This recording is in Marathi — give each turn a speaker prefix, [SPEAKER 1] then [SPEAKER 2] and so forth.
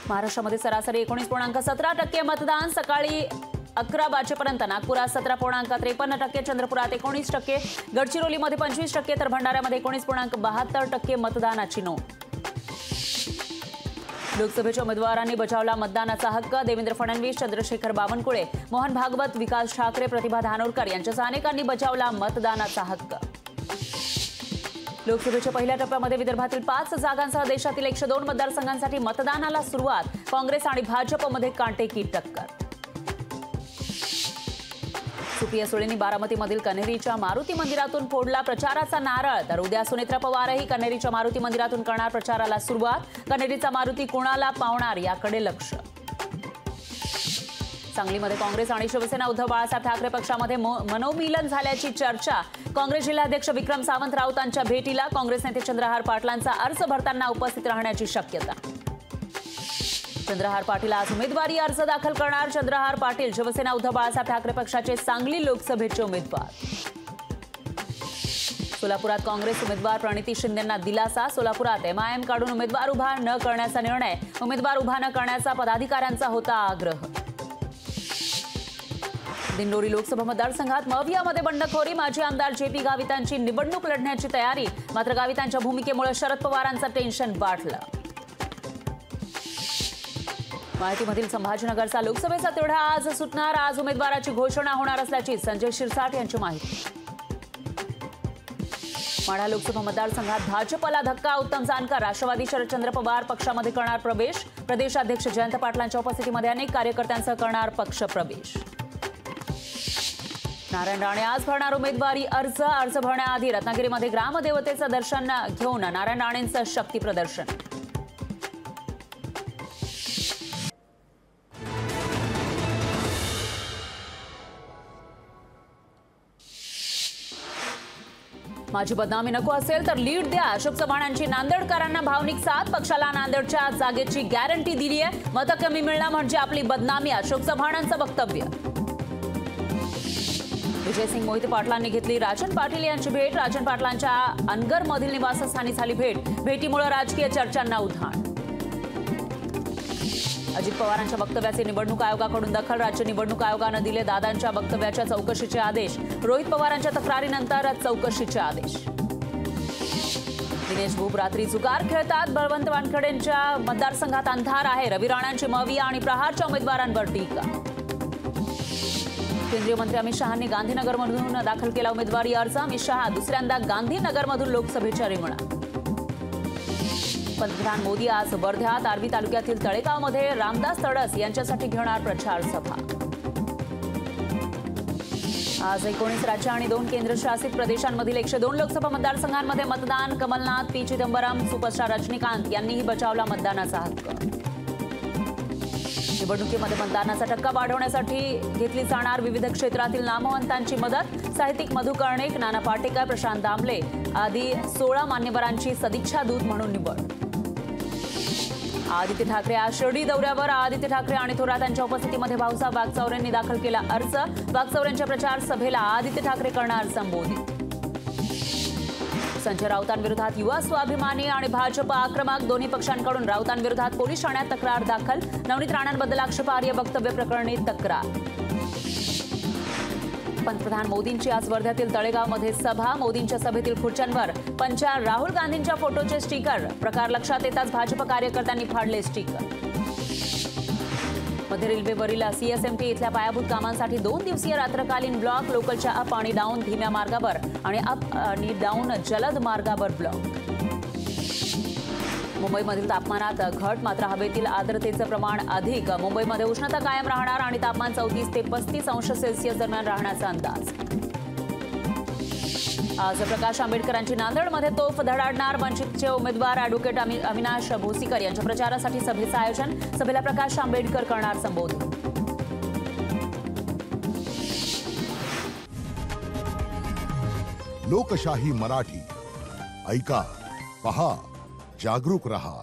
[SPEAKER 1] महाराष्ट्रामध्ये सरासरी 19.17% मतदान। सकाळी 11 वाजेपर्यंत नागपुरात 17.53%, चंद्रपुरात 19%, गडचिरोलीमध्ये 25% तर भंडाऱ्यामध्ये 19.72% मतदानाची नोंद। लोकसभेच्या उमेदवारांनी बजावला मतदानाचा हक्क। देवेंद्र फडणवीस, चंद्रशेखर बावनकुळे, मोहन भागवत, विकास ठाकरे, प्रतिभा धानोरकर यांच्यासह अनेकांनी बजावला मतदानाचा हक्क। लोकसभेच्या पहिल्या टप्प्यामध्ये विदर्भातील 5 जागांसह देशातील 102 मतदारसंघांसाठी मतदानाला सुरुवात। काँग्रेस आणि भाजपमध्ये कांटेकी टक्कर। सुप्रिया सुळेंनी बारामतीमधील कन्हेरीच्या मारुती मंदिरातून फोडला प्रचाराचा नारळ। तर उद्या सुनेत्रा पवारही कन्हेरीच्या मारुती मंदिरातून करणार प्रचाराला सुरुवात। कन्हेरीचा मारुती कोणाला पावणार याकडे लक्ष। सांगलीमध्ये काँग्रेस आणि शिवसेना उद्धव बाळासाहेब ठाकरे पक्षामध्ये मनोमिलन झाल्याची चर्चा। काँग्रेस जिल्हाध्यक्ष विक्रम सावंत राऊतांच्या भेटीला। काँग्रेस नेते चंद्रहार पाटलांचा अर्ज भरताना उपस्थित राहण्याची शक्यता। चंद्रहार पाटील आज उमेदवारी अर्ज दाखल करणार। चंद्रहार पाटील शिवसेना उद्धव बाळासाहेब ठाकरे पक्षाचे सांगली लोकसभेचे उमेदवार। सोलापुरात काँग्रेस उमेदवार प्रणिती शिंदेंना दिलासा। सोलापुरात एमआयएम कडून उमेदवार उभा न करण्याचा निर्णय। उमेदवार उभा न करण्याचा पदाधिकाऱ्यांचा होता आग्रह। दिंडोरी लोकसभा मतदारसंघात मवियामध्ये बंडखोरी। माजी आमदार जेपी गावितांची निवडणूक लढण्याची तयारी। मात्र गावितांच्या भूमिकेमुळे शरद पवारांचं टेन्शन वाढलं। माहितीमधील संभाजीनगरचा लोकसभेचा तिढा आज सुटणार। आज उमेदवाराची घोषणा होणार असल्याची संजय शिरसाट यांची माहिती। माढा लोकसभा मतदारसंघात भाजपला धक्का। उत्तम जानकर राष्ट्रवादी शरदचंद्र पवार पक्षामध्ये करणार प्रवेश। प्रदेशाध्यक्ष जयंत पाटलांच्या उपस्थितीमध्ये अनेक कार्यकर्त्यांसह करणार पक्ष प्रवेश। नारायण राणे आज भरणार उमेदवारी अर्ज। अर्ज भरण्याआधी रत्नागिरीमध्ये ग्रामदेवतेचं दर्शन घेऊन नारायण राणेंचं शक्ती प्रदर्शन। माझी बदनामी नको असेल तर लीड द्या। अशोक चव्हाणांची नांदेडकरांना भावनिक साथ। पक्षाला नांदेडच्या जागेची गॅरंटी दिली आहे। मतं कमी मिळणं म्हणजे आपली बदनामी, अशोक चव्हाणांचं वक्तव्य। विजयसिंग मोहिते पाटलांनी घेतली राजन पाटील यांची भेट। राजन पाटलांच्या अनगरमधील निवासस्थानी झाली भेट। भेटीमुळे राजकीय चर्चांना उधाण। अजित पवारांच्या वक्तव्याचे निवडणूक आयोगाकडून दखल। राज्य निवडणूक आयोगाने दिले दादांच्या वक्तव्याच्या चौकशीचे आदेश। रोहित पवारांच्या तक्रारीनंतर चौकशीचे आदेश। दिनेश भूप रात्री जुगार खेळतात। बळवंत वानखेडेंच्या मतदारसंघात अंधार आहे। रवी राणांची मविया आणि प्रहारच्या उमेदवारांवर टीका। केंद्रीय मंत्री अमित शहांनी गांधीनगरमधून दाखल केला उमेदवारी अर्ज। अमित शहा दुसऱ्यांदा गांधीनगरमधून लोकसभेच्या रिंगणात। पंतप्रधान मोदी आज वर्ध्यात आर्वी तालुक्यातील तळेगावमध्ये रामदास तडस यांच्यासाठी घेणार प्रचार सभा। आज 19 राज्य आणि 2 केंद्रशासित प्रदेशांमधील 102 लोकसभा मतदारसंघांमध्ये मतदान। कमलनाथ, पी चिदंबरम, सुपरस्टार रजनीकांत यांनीही बजावला मतदानाचा हक्क। निवडणुकीमध्ये मतदानाचा टक्का वाढवण्यासाठी घेतली जाणार विविध क्षेत्रातील नामवंतांची मदत। साहित्यिक मधु कर्णिक, नाना पाटेकर, प्रशांत दामले आदी 16 मान्यवरांची सदिच्छा दूत म्हणून निवड। आदित्य ठाकरे आज शिर्डी दौऱ्यावर। आदित्य ठाकरे आणि थोरात यांच्या उपस्थितीमध्ये भाऊसाहेब वागचौरेंनी दाखल केला अर्ज। वागचौरेंच्या प्रचार सभेला आदित्य ठाकरे करणार संबोधित। संजय राऊतांविरोधात युवा स्वाभिमानी आणि भाजप आक्रमक। दोन्ही पक्षांकडून राऊतांविरोधात पोलीस ठाण्यात तक्रार दाखल। नवनीत राणांबद्दल आक्षेपार्ह वक्तव्य प्रकरणी तक्रार। पंतप्रधान मोदींची आज वर्ध्यातील तळेगावमध्ये सभा। मोदींच्या सभेतील खुर्च्यांवर पंचार राहुल गांधींच्या फोटोचे स्टिकर। प्रकार लक्षात येताच भाजप कार्यकर्त्यांनी फाडले स्टिकर। मध्य रेल्वेवरील सीएसएमटी इथल्या पायाभूत कामांसाठी 2 दिवसीय रात्रकालीन ब्लॉक। लोकलच्या अप आणि डाऊन धीम्या मार्गावर आणि अप आणि डाऊन जलद मार्गावर ब्लॉक। मुंबईमधील तापमानात घट, मात्र हवेतील आर्द्रतेचं प्रमाण अधिक। मुंबईमध्ये उष्णता कायम राहणार आणि तापमान 34 ते 35 अंश सेल्सिअस दरम्यान राहण्याचा अंदाज। आज प्रकाश आंबेडकरांची नांदेडमध्ये तोफ धडाडणार। वंचितचे उमेदवार ॲडव्होकेट अविनाश भोसीकर यांच्या प्रचारासाठी सभेचं आयोजन। सभेला प्रकाश आंबेडकर करणार संबोधन।
[SPEAKER 2] लोकशाही मराठी ऐका, पहा, जागरूक रहा।